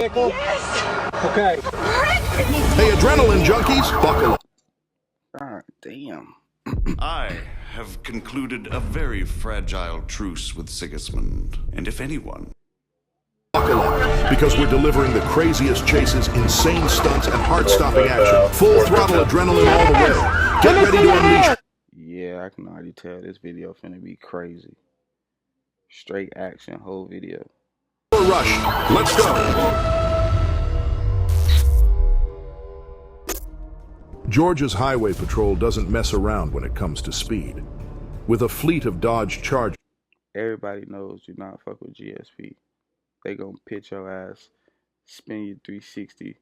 Yes! Okay. Hey, adrenaline junkies, buckle up. God damn. I have concluded a very fragile truce with Sigismund, and if anyone... Buckle up, because we're delivering the craziest chases, insane stunts, and heart-stopping action. Full throttle adrenaline all the way. Get ready to unleash. Yeah, I can already tell this video finna be crazy. Straight action, whole video. Rush, let's go. Georgia's highway patrol doesn't mess around when it comes to speed. With a fleet of Dodge Chargers, everybody knows do not fuck with GSP. They gonna pitch your ass, spin you 360.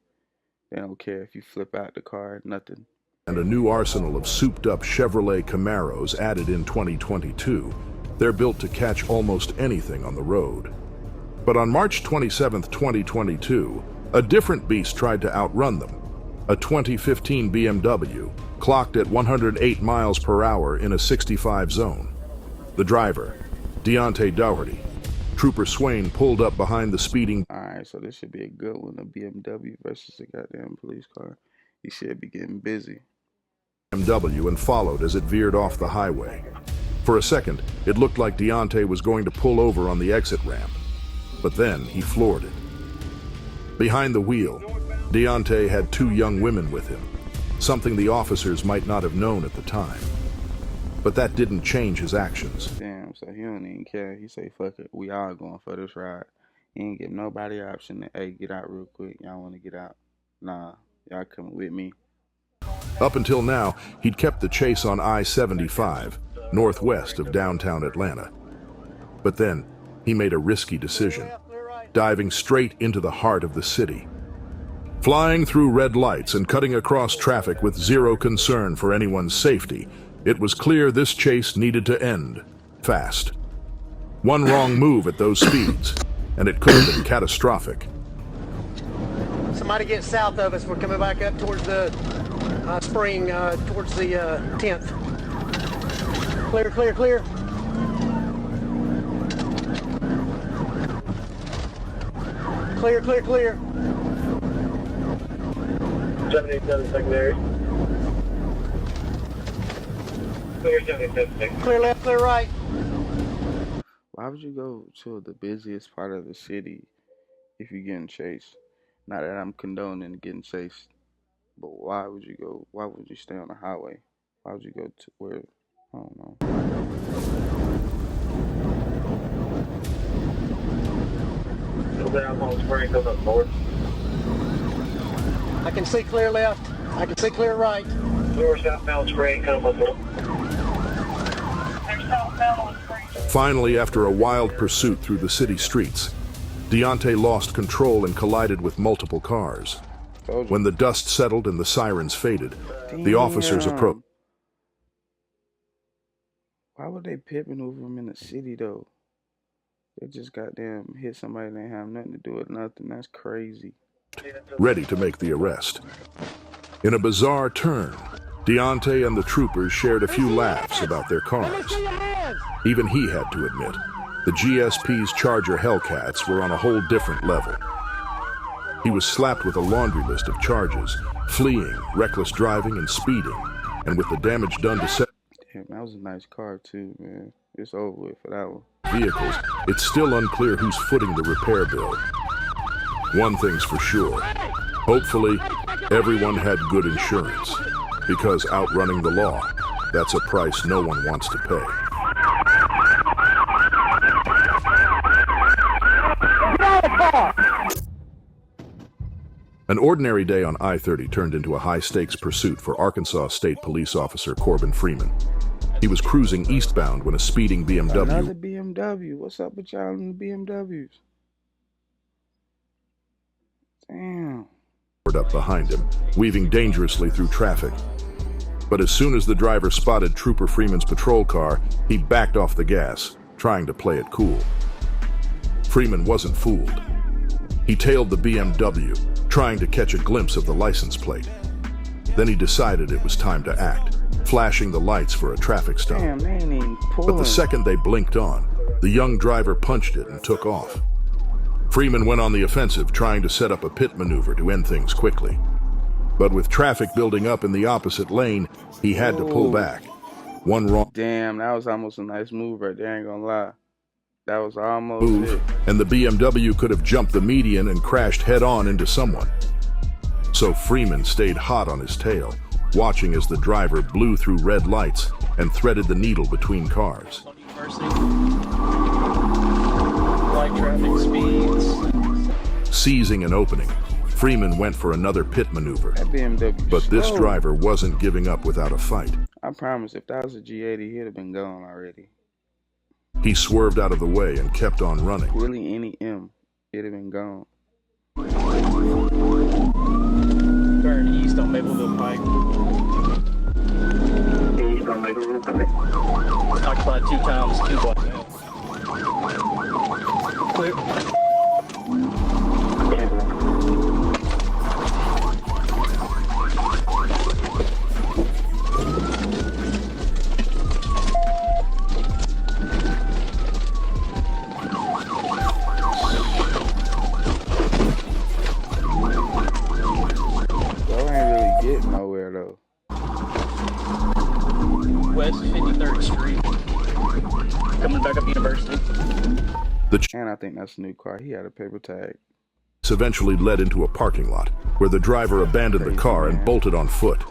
They don't care if you flip out the car, nothing. And a new arsenal of souped-up Chevrolet Camaros added in 2022. They're built to catch almost anything on the road. But on March 27, 2022, a different beast tried to outrun them. A 2015 BMW, clocked at 108 miles per hour in a 65 zone. The driver, Deontay Dougherty. Trooper Swain pulled up behind the speeding. Alright, so this should be a good one, a BMW versus a goddamn police car. He should be getting busy. BMW and followed as it veered off the highway. For a second, it looked like Deontay was going to pull over on the exit ramp. But then he floored it. Behind the wheel, Deontay had two young women with him, something the officers might not have known at the time. But that didn't change his actions. Damn, so he don't even care. He say, fuck it, we all going for this ride. He ain't give nobody option to, hey, get out real quick. Y'all want to get out? Nah, y'all coming with me. Up until now, he'd kept the chase on I-75, northwest of downtown Atlanta. But then, he made a risky decision, diving straight into the heart of the city. Flying through red lights and cutting across traffic with zero concern for anyone's safety, it was clear this chase needed to end fast. One wrong move at those speeds, and it could have been catastrophic. Somebody get south of us. We're coming back up towards the spring, towards the 10th. Clear, clear, clear. Clear, clear, clear. 787 secondary. Clear 787. Clear left, clear right. Why would you go to the busiest part of the city if you're getting chased? Not that I'm condoning getting chased, but why would you go? Why would you stay on the highway? Why would you go to where? I don't know. Up north. I can see clear left. I can see clear right. Clear southbound spring, come up north. Finally, after a wild pursuit through the city streets, Deontay lost control and collided with multiple cars. When the dust settled and the sirens faded, the officers approached. Why would they pit maneuver him in the city, though? They just goddamn hit somebody that ain't have nothing to do with nothing. That's crazy. Ready to make the arrest. In a bizarre turn, Deontay and the troopers shared a few laughs about their cars. Even he had to admit, the GSP's Charger Hellcats were on a whole different level. He was slapped with a laundry list of charges, fleeing, reckless driving, and speeding, and with the damage done to Damn, that was a nice car too, man. It's over with for that one. Vehicles, it's still unclear who's footing the repair bill. One thing's for sure, hopefully everyone had good insurance, because outrunning the law, that's a price no one wants to pay. An ordinary day on I-30 turned into a high-stakes pursuit for Arkansas State Police Officer Corbin Freeman. He was cruising eastbound when a speeding BMW... Another BMW. What's up with y'all in the BMWs? Damn. ...up behind him, weaving dangerously through traffic. But as soon as the driver spotted Trooper Freeman's patrol car, he backed off the gas, trying to play it cool. Freeman wasn't fooled. He tailed the BMW, trying to catch a glimpse of the license plate. Then he decided it was time to act, flashing the lights for a traffic stop. Damn, they ain't even pulling. But the second they blinked on, the young driver punched it and took off. Freeman went on the offensive, trying to set up a pit maneuver to end things quickly. But with traffic building up in the opposite lane, he had to pull back. One wrong Damn, that was almost a nice move right there, ain't gonna lie. That was almost move, it. and the BMW could have jumped the median and crashed head-on into someone. So Freeman stayed hot on his tail, watching as the driver blew through red lights and threaded the needle between cars. Light traffic speeds. Seizing an opening, Freeman went for another pit maneuver. That BMW But this slow. driver wasn't giving up without a fight. I promise, if that was a G80, he'd have been gone already. He swerved out of the way and kept on running. Really, any M, it'd have been gone. Turn east on Mapleville Pike. East on Maple Pike. Occupied 2 times, 2 blocks. Clear. Nowhere though. West 53rd Street. Coming back up University. And I think that's a new car. He had a paper tag. Eventually led into a parking lot where the driver abandoned the car and bolted on foot.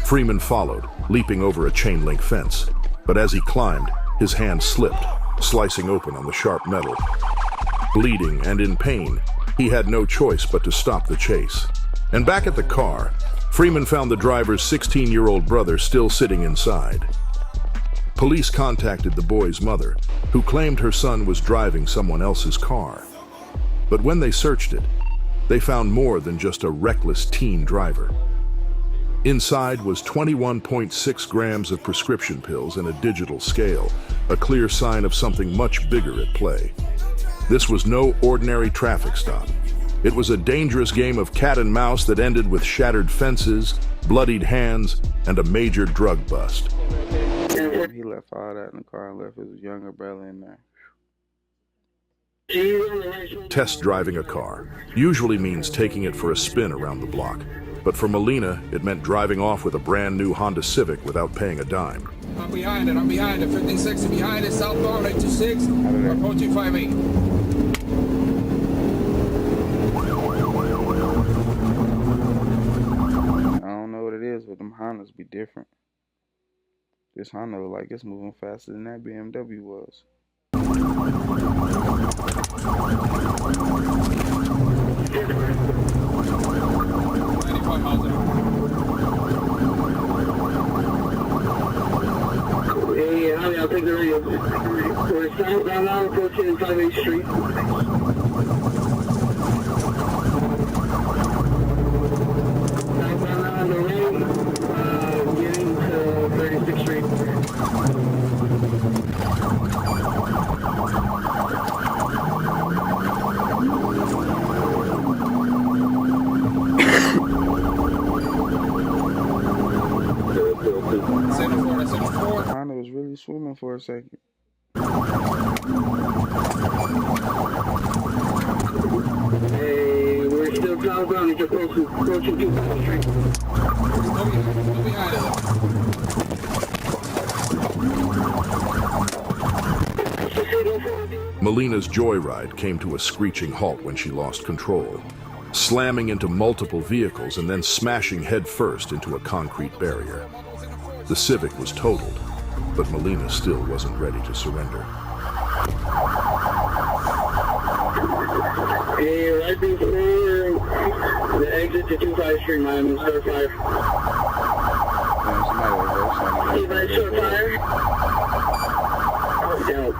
Freeman followed, leaping over a chain link fence. But as he climbed, his hand slipped, slicing open on the sharp metal. Bleeding and in pain, he had no choice but to stop the chase. And back at the car, Freeman found the driver's 16-year-old brother still sitting inside. Police contacted the boy's mother, who claimed her son was driving someone else's car. But when they searched it, they found more than just a reckless teen driver. Inside was 21.6 grams of prescription pills and a digital scale, a clear sign of something much bigger at play. This was no ordinary traffic stop. It was a dangerous game of cat and mouse that ended with shattered fences, bloodied hands, and a major drug bust. He left all that in the car and left his younger brother in there. Test driving a car usually means taking it for a spin around the block. But for Molina, it meant driving off with a brand new Honda Civic without paying a dime. I'm behind it, 1560 behind it, southbound 826, approaching 58. I don't know what it is, but them Hondas be different. This Honda look like it's moving faster than that BMW was. 95 miles an hour. Hey, I'll take the radio. We're southbound now, approaching 58th Street. Southbound now on the road, getting to 36th Street. Honda was really swimming for a second. Hey, we're still southbound. It's approaching 2nd Street. Still behind it. Molina's joyride came to a screeching halt when she lost control, slamming into multiple vehicles and then smashing headfirst into a concrete barrier. The Civic was totaled, but Molina still wasn't ready to surrender. Hey, right before the exit to 25th Street, Miami, start fire. Hey, right, short fire. Down.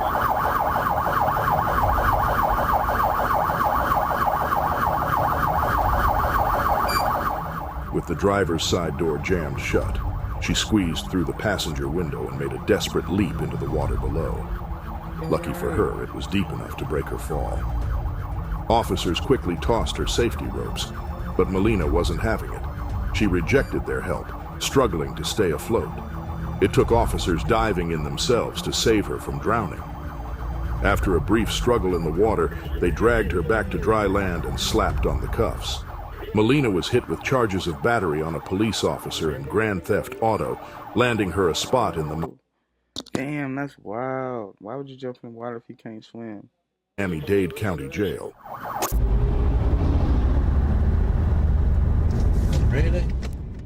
With the driver's side door jammed shut, she squeezed through the passenger window and made a desperate leap into the water below. Lucky for her, it was deep enough to break her fall. Officers quickly tossed her safety ropes, but Molina wasn't having it. She rejected their help, struggling to stay afloat. It took officers diving in themselves to save her from drowning. After a brief struggle in the water, they dragged her back to dry land and slapped on the cuffs. Molina was hit with charges of battery on a police officer and grand theft auto, landing her a spot in the Damn, that's wild. Why would you jump in the water if you can't swim? Miami-Dade County Jail. Really?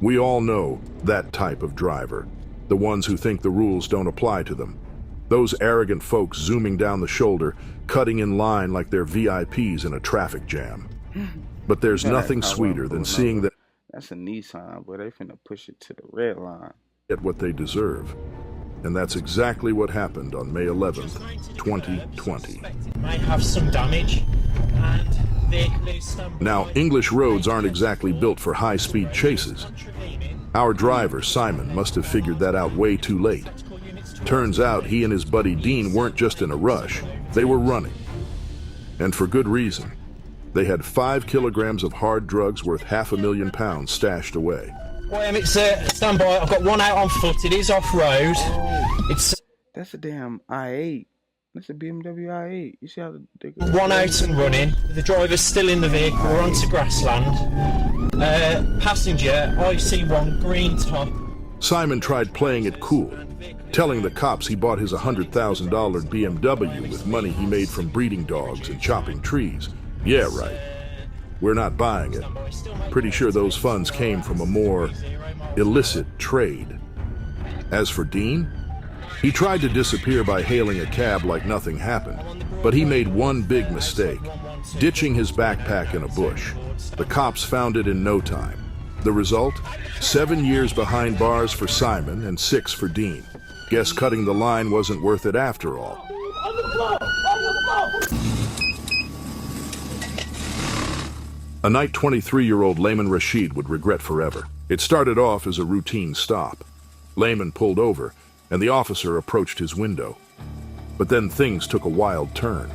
We all know that type of driver, the ones who think the rules don't apply to them. Those arrogant folks zooming down the shoulder, cutting in line like they're VIPs in a traffic jam. But there's nothing sweeter than seeing them That's a Nissan, but they finna push it to the red line. get what they deserve. And that's exactly what happened on May 11th, 2020. Might have some damage, and vehicle is standby. Now, English roads aren't exactly built for high-speed chases. Our driver, Simon, must have figured that out way too late. Turns out he and his buddy Dean weren't just in a rush, they were running. And for good reason. They had 5 kilograms of hard drugs worth £500,000 stashed away. It's standby. I've got one out on foot. It is off-road. It's That's a damn I-8. That's a BMW I-8. You see how they go? one out and running. The driver's still in the vehicle. We're onto grassland. Passenger, IC1, green top. Simon tried playing it cool, telling the cops he bought his $100,000 BMW with money he made from breeding dogs and chopping trees. Yeah, right. We're not buying it. Pretty sure those funds came from a more illicit trade. As for Dean, he tried to disappear by hailing a cab like nothing happened, but he made one big mistake, ditching his backpack in a bush. The cops found it in no time. The result? 7 years behind bars for Simon and 6 for Dean. Guess cutting the line wasn't worth it after all. A night 23-year-old Layman Rashid would regret forever. It started off as a routine stop. Layman pulled over, and the officer approached his window. But then things took a wild turn.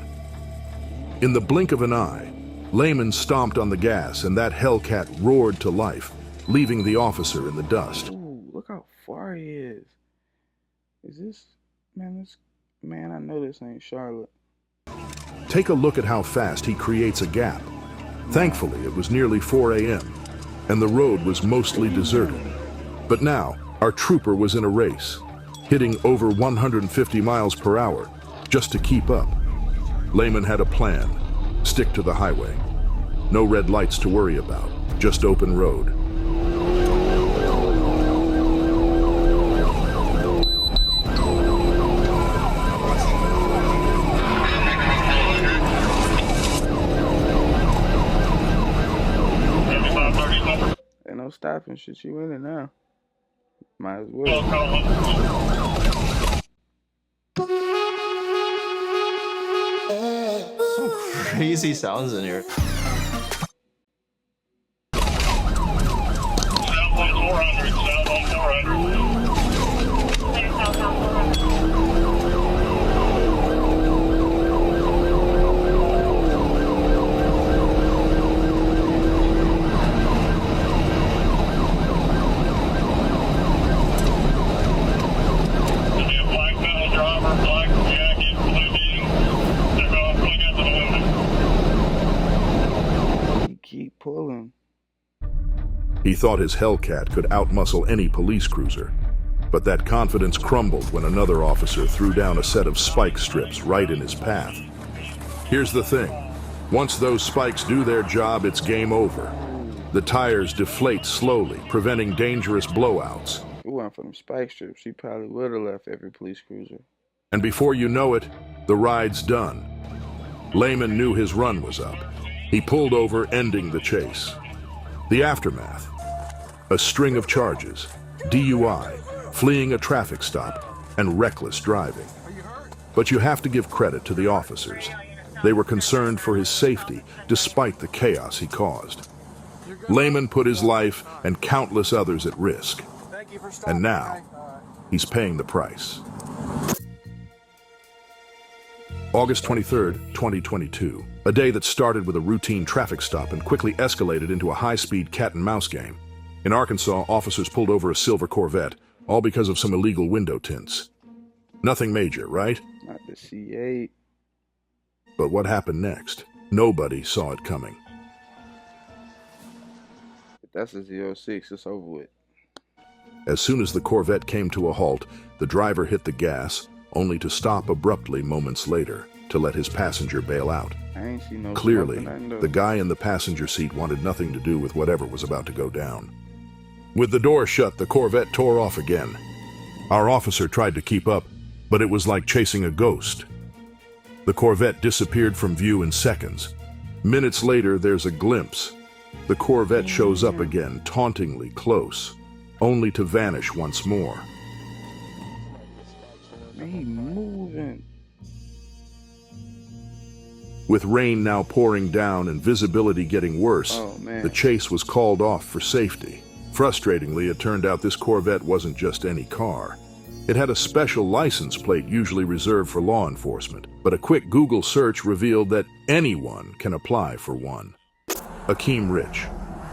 In the blink of an eye, Layman stomped on the gas, and that Hellcat roared to life, leaving the officer in the dust. Ooh, look how far he is. Is this... Man, I know this ain't Charlotte. Take a look at how fast he creates a gap. Thankfully, it was nearly 4 a.m., and the road was mostly deserted. But now, our trooper was in a race, hitting over 150 miles per hour, just to keep up. Layman had a plan. Stick to the highway. No red lights to worry about, just open road. Ain't no stopping shit. You in it now. Might as well. Some crazy sounds in here. Southbound 400, southbound 400. Pulling. He thought his Hellcat could outmuscle any police cruiser. But that confidence crumbled when another officer threw down a set of spike strips right in his path. Here's the thing. Once those spikes do their job, it's game over. The tires deflate slowly, preventing dangerous blowouts. If it wasn't for them spike strips, he probably would have left every police cruiser. And before you know it, the ride's done. Layman knew his run was up. He pulled over, ending the chase. The aftermath: a string of charges, DUI, fleeing a traffic stop, and reckless driving. But you have to give credit to the officers. They were concerned for his safety, despite the chaos he caused. Layman put his life and countless others at risk. And now, he's paying the price. August 23rd, 2022. A day that started with a routine traffic stop and quickly escalated into a high-speed cat-and-mouse game. In Arkansas, officers pulled over a silver Corvette, all because of some illegal window tints. Nothing major, right? Not the C8. But what happened next? Nobody saw it coming. If that's a Z06, it's over with. As soon as the Corvette came to a halt, the driver hit the gas, only to stop abruptly moments later to let his passenger bail out. I ain't seen no Clearly, smoking, I the guy in the passenger seat wanted nothing to do with whatever was about to go down. With the door shut, the Corvette tore off again. Our officer tried to keep up, but it was like chasing a ghost. The Corvette disappeared from view in seconds. Minutes later, there's a glimpse. The Corvette shows up again, tauntingly close, only to vanish once more. Man, he moving. With rain now pouring down and visibility getting worse, the chase was called off for safety. Frustratingly, it turned out this Corvette wasn't just any car. It had a special license plate usually reserved for law enforcement, but a quick Google search revealed that anyone can apply for one. Akeem Rich.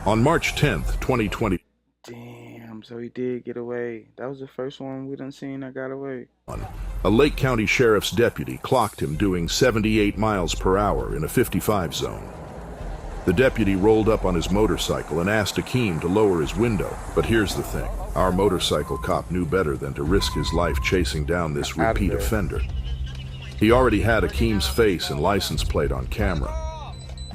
On March 10th, 2020. Damn, so he did get away. That was the first one we done seen that got away. A Lake County Sheriff's deputy clocked him doing 78 miles per hour in a 55 zone. The deputy rolled up on his motorcycle and asked Akeem to lower his window. But here's the thing. Our motorcycle cop knew better than to risk his life chasing down this repeat offender. He already had Akeem's face and license plate on camera.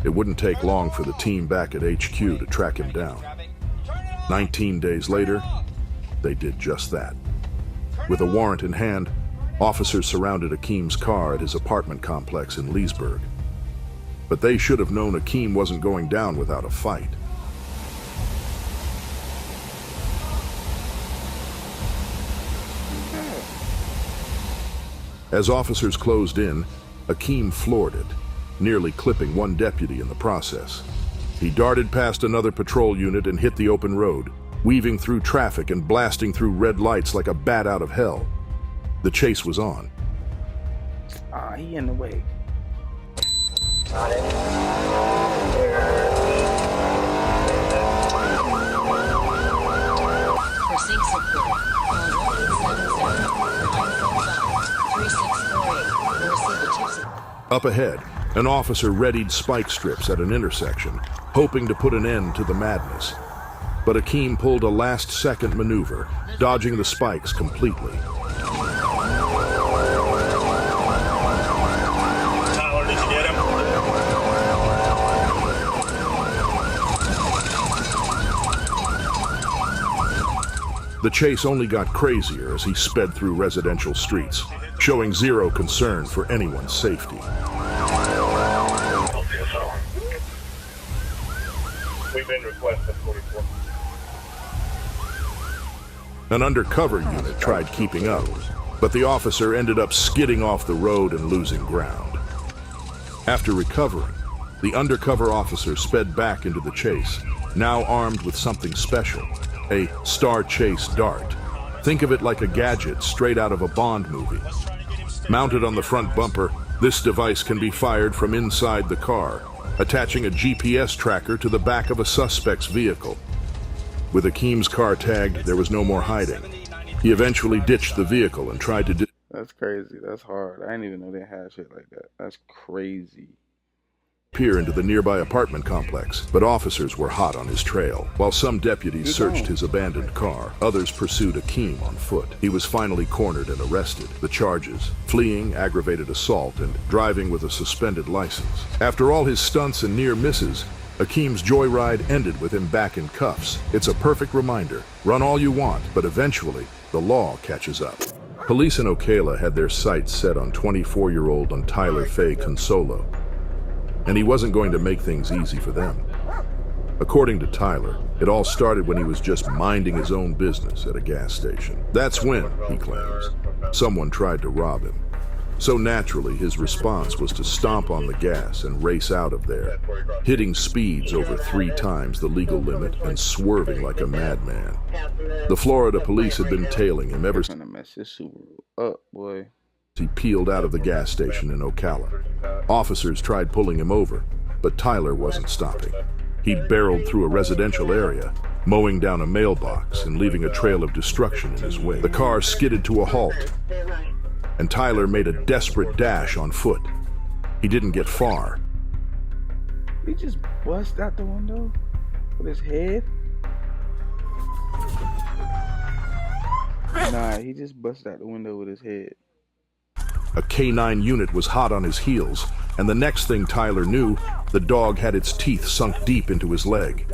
It wouldn't take long for the team back at HQ to track him down. 19 days later, they did just that. With a warrant in hand, officers surrounded Akeem's car at his apartment complex in Leesburg. But they should have known Akeem wasn't going down without a fight. As officers closed in, Akeem floored it, nearly clipping one deputy in the process. He darted past another patrol unit and hit the open road, weaving through traffic and blasting through red lights like a bat out of hell. The chase was on. He in the way. Up ahead, an officer readied spike strips at an intersection, hoping to put an end to the madness. But Akeem pulled a last-second maneuver, dodging the spikes completely. Tyler, did you get him? The chase only got crazier as he sped through residential streets, showing zero concern for anyone's safety. We've been requested 44. An undercover unit tried keeping up, but the officer ended up skidding off the road and losing ground. After recovering, the undercover officer sped back into the chase, now armed with something special, a Star Chase dart. Think of it like a gadget straight out of a Bond movie. Mounted on the front bumper, this device can be fired from inside the car, attaching a GPS tracker to the back of a suspect's vehicle. With Akeem's car tagged, there was no more hiding. He eventually ditched the vehicle and tried to That's crazy. That's hard. I didn't even know they had shit like that. That's crazy. disappear into the nearby apartment complex, but officers were hot on his trail. While some deputies searched his abandoned car, others pursued Akeem on foot. He was finally cornered and arrested. The charges: fleeing, aggravated assault, and driving with a suspended license. After all his stunts and near misses, Akeem's joyride ended with him back in cuffs. It's a perfect reminder. Run all you want, but eventually, the law catches up. Police in Ocala had their sights set on 24-year-old Tyler Faye Consolo, and he wasn't going to make things easy for them. According to Tyler, it all started when he was just minding his own business at a gas station. That's when, he claims, someone tried to rob him. So naturally, his response was to stomp on the gas and race out of there, hitting speeds over 3 times the legal limit and swerving like a madman. The Florida police had been tailing him ever since he peeled out of the gas station in Ocala. Officers tried pulling him over, but Tyler wasn't stopping. He barreled through a residential area, mowing down a mailbox and leaving a trail of destruction in his wake. The car skidded to a halt, and Tyler made a desperate dash on foot. He didn't get far. He just bust out the window with his head? Nah, he just busted out the window with his head. A K9 unit was hot on his heels, and the next thing Tyler knew, the dog had its teeth sunk deep into his leg.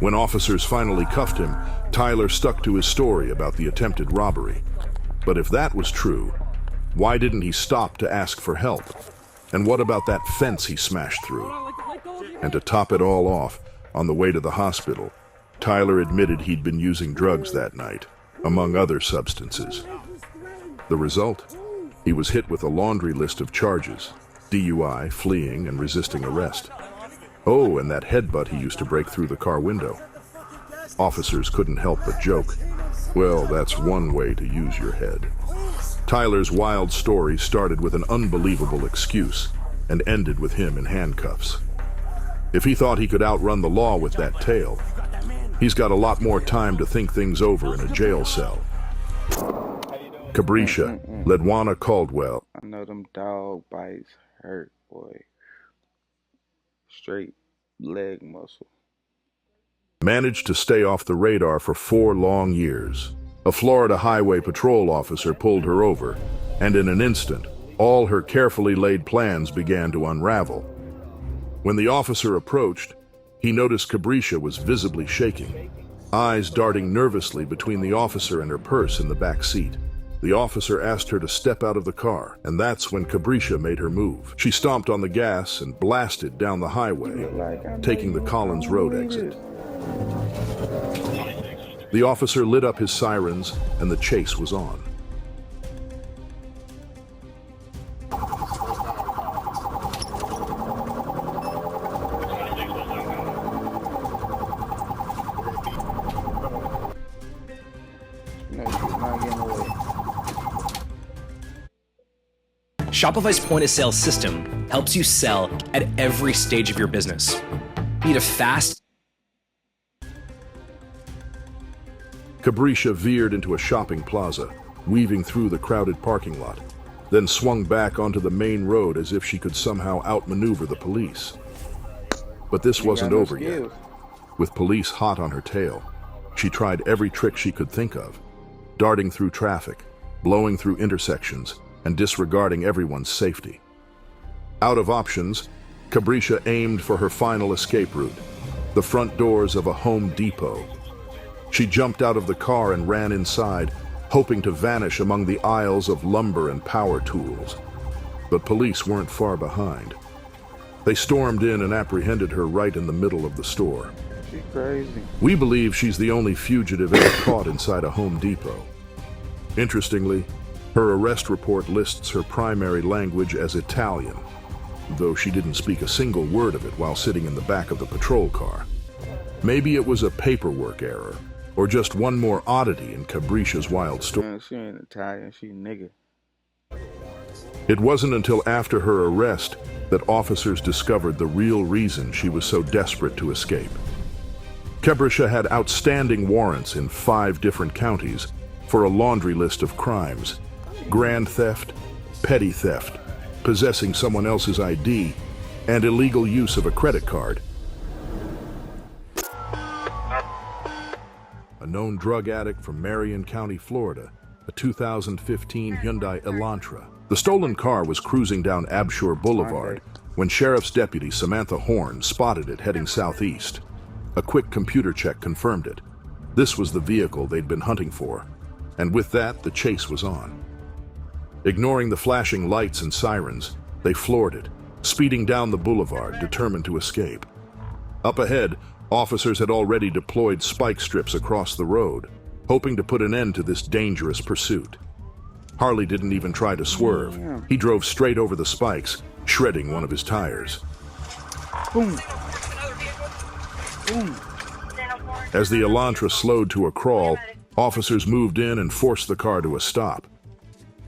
When officers finally cuffed him, Tyler stuck to his story about the attempted robbery. But if that was true, why didn't he stop to ask for help? And what about that fence he smashed through? And to top it all off, on the way to the hospital, Tyler admitted he'd been using drugs that night, among other substances. The result? He was hit with a laundry list of charges: DUI, fleeing, and resisting arrest. Oh, and that headbutt he used to break through the car window. Officers couldn't help but joke. Well, that's one way to use your head. Tyler's wild story started with an unbelievable excuse and ended with him in handcuffs. If he thought he could outrun the law with that tale, he's got a lot more time to think things over in a jail cell. Cabrisha, Ledwana Caldwell. I know them dog bites hurt, boy. Straight leg muscle. Managed to stay off the radar for 4 long years. A Florida Highway Patrol officer pulled her over, and in an instant, all her carefully laid plans began to unravel. When the officer approached, he noticed Cabrisha was visibly shaking, eyes darting nervously between the officer and her purse in the back seat. The officer asked her to step out of the car, and that's when Cabrisha made her move. She stomped on the gas and blasted down the highway, taking the Collins Road exit. The officer lit up his sirens, and the chase was on. Shopify's point-of-sale system helps you sell at every stage of your business. Need a fast... Cabrisha veered into a shopping plaza, weaving through the crowded parking lot, then swung back onto the main road as if she could somehow outmaneuver the police. But this wasn't over yet. With police hot on her tail, she tried every trick she could think of, darting through traffic, blowing through intersections, and disregarding everyone's safety. Out of options, Cabrisha aimed for her final escape route, the front doors of a Home Depot. She jumped out of the car and ran inside, hoping to vanish among the aisles of lumber and power tools. But police weren't far behind. They stormed in and apprehended her right in the middle of the store. She's crazy. We believe she's the only fugitive ever caught inside a Home Depot. Interestingly, her arrest report lists her primary language as Italian, though she didn't speak a single word of it while sitting in the back of the patrol car. Maybe it was a paperwork error, or just one more oddity in Cabrisha's wild story. Man, she ain't Italian, she nigga. It wasn't until after her arrest that officers discovered the real reason she was so desperate to escape. Cabrisha had outstanding warrants in 5 different counties for a laundry list of crimes: grand theft, petty theft, possessing someone else's ID, and illegal use of a credit card. A known drug addict from Marion County, Florida, a 2015 Hyundai Elantra. The stolen car was cruising down Abshore Boulevard when Sheriff's Deputy Samantha Horn spotted it heading southeast. A quick computer check confirmed it. This was the vehicle they'd been hunting for, and with that, the chase was on. Ignoring the flashing lights and sirens, they floored it, speeding down the boulevard, determined to escape. Up ahead, officers had already deployed spike strips across the road, hoping to put an end to this dangerous pursuit. Harley didn't even try to swerve. He drove straight over the spikes, shredding one of his tires. Boom. Boom. As the Elantra slowed to a crawl, officers moved in and forced the car to a stop.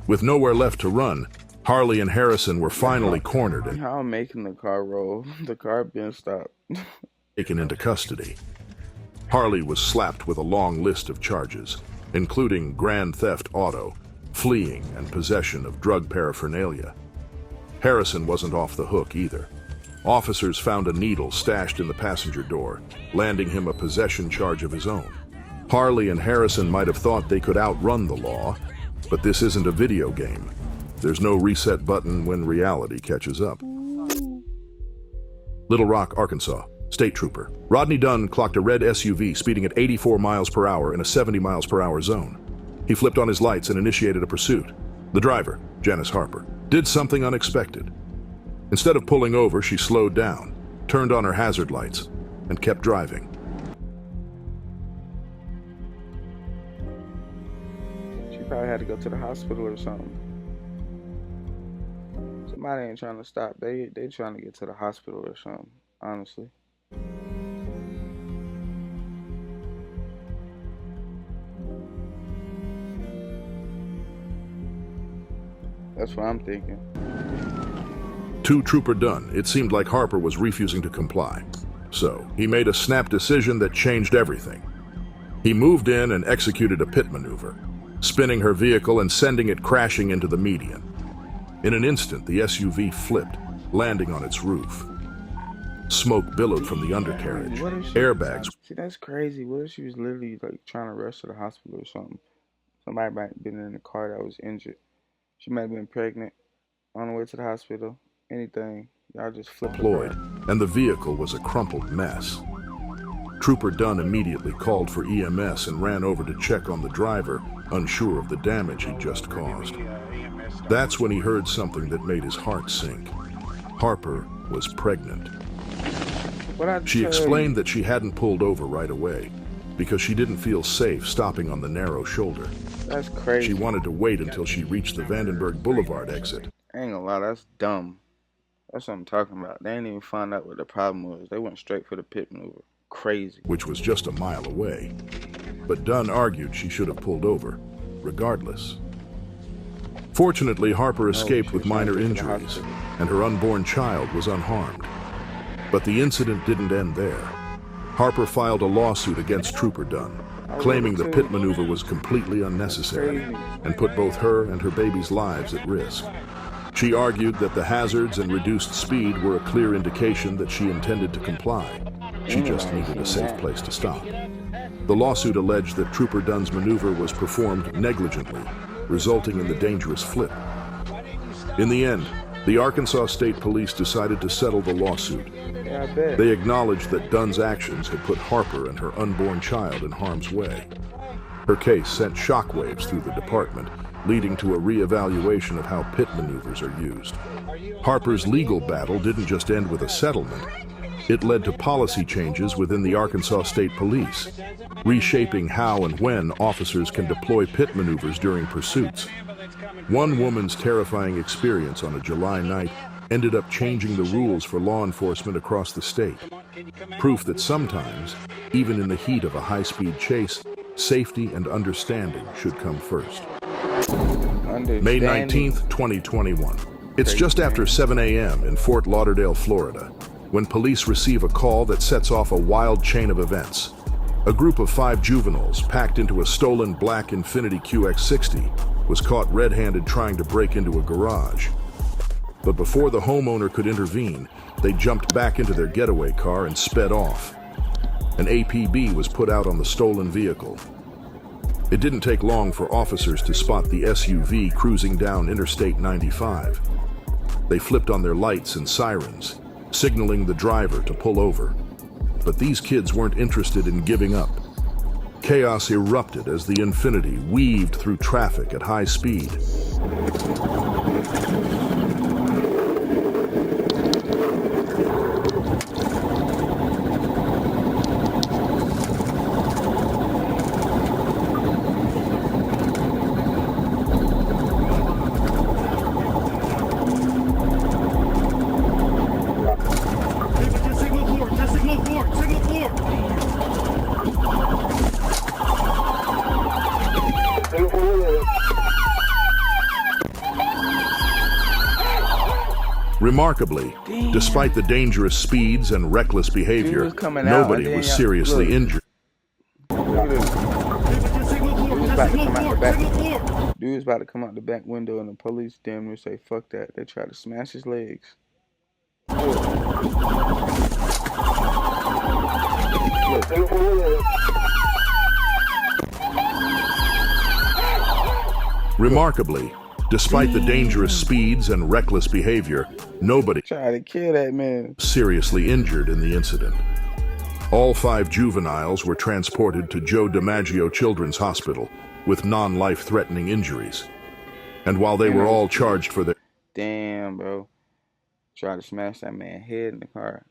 With nowhere left to run, Harley and Harrison were finally cornered and how I'm making the car roll. The car being stopped. Taken into custody. Harley was slapped with a long list of charges, including grand theft auto, fleeing, and possession of drug paraphernalia. Harrison wasn't off the hook either. Officers found a needle stashed in the passenger door, landing him a possession charge of his own. Harley and Harrison might have thought they could outrun the law, but this isn't a video game. There's no reset button when reality catches up. Little Rock, Arkansas. State Trooper Rodney Dunn clocked a red SUV speeding at 84 miles per hour in a 70 miles per hour zone. He flipped on his lights and initiated a pursuit. The driver, Janice Harper, did something unexpected. Instead of pulling over, she slowed down, turned on her hazard lights, and kept driving. She probably had to go to the hospital or something. Somebody ain't trying to stop. They trying to get to the hospital or something, honestly. That's what I'm thinking. To Trooper Dunn, it seemed like Harper was refusing to comply. So, he made a snap decision that changed everything. He moved in and executed a pit maneuver, spinning her vehicle and sending it crashing into the median. In an instant, the SUV flipped, landing on its roof. Smoke billowed from the undercarriage. Airbags. See, that's crazy. What if she was literally like trying to rush to the hospital or something? Somebody might have been in the car that was injured. She might have been pregnant, on the way to the hospital, anything. Y'all just flipped deployed, and the vehicle was a crumpled mess. Trooper Dunn immediately called for EMS and ran over to check on the driver, unsure of the damage he'd just caused. That's when he heard something that made his heart sink. Harper was pregnant. She explained that she hadn't pulled over right away because she didn't feel safe stopping on the narrow shoulder. That's crazy. She wanted to wait until she reached the Vandenberg Boulevard exit. I ain't gonna lie, that's dumb. That's what I'm talking about. They didn't even find out what the problem was. They went straight for the pit maneuver. Crazy. Which was just a mile away. But Dunn argued she should have pulled over, regardless. Fortunately, Harper escaped with minor injuries, and her unborn child was unharmed. But the incident didn't end there. Harper filed a lawsuit against Trooper Dunn, claiming the pit maneuver was completely unnecessary and put both her and her baby's lives at risk. She argued that the hazards and reduced speed were a clear indication that she intended to comply. She just needed a safe place to stop. The lawsuit alleged that Trooper Dunn's maneuver was performed negligently, resulting in the dangerous flip. In the end, the Arkansas State Police decided to settle the lawsuit. They acknowledged that Dunn's actions had put Harper and her unborn child in harm's way. Her case sent shockwaves through the department, leading to a reevaluation of how pit maneuvers are used. Harper's legal battle didn't just end with a settlement. It led to policy changes within the Arkansas State Police, reshaping how and when officers can deploy pit maneuvers during pursuits. One woman's terrifying experience on a July night ended up changing the rules for law enforcement across the state. Proof that sometimes, even in the heat of a high-speed chase, safety and understanding should come first. May 19th, 2021. It's just after 7 a.m. in Fort Lauderdale, Florida, when police receive a call that sets off a wild chain of events. A group of 5 juveniles packed into a stolen black Infiniti QX60 was caught red-handed trying to break into a garage. But before the homeowner could intervene, they jumped back into their getaway car and sped off. An APB was put out on the stolen vehicle. It didn't take long for officers to spot the SUV cruising down Interstate 95. They flipped on their lights and sirens, signaling the driver to pull over. But these kids weren't interested in giving up. Chaos erupted as the Infiniti weaved through traffic at high speed. Remarkably, despite the dangerous speeds and reckless behavior, nobody was seriously injured. Dude Dude was about to come out the back window and the police damn near say, fuck that. They tried to smash his legs. Remarkably, despite the dangerous speeds and reckless behavior, nobody tried to kill that man. Seriously injured in the incident. All 5 juveniles were transported to Joe DiMaggio Children's Hospital with non-life-threatening injuries. And while they were all charged for their Damn, bro. Tried to smash that man's head in the car.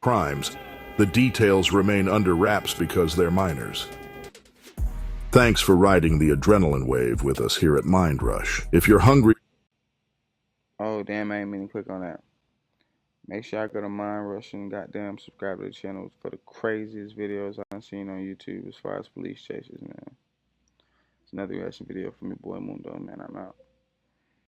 crimes, the details remain under wraps because they're minors. Thanks for riding the adrenaline wave with us here at Mind Rush. If you're hungry... Oh, damn, I ain't mean to click on that. Make sure I go to Mind Rush and goddamn subscribe to the channel for the craziest videos I've seen on YouTube as far as police chases, man. It's another reaction video from your boy Mundo, man. I'm out.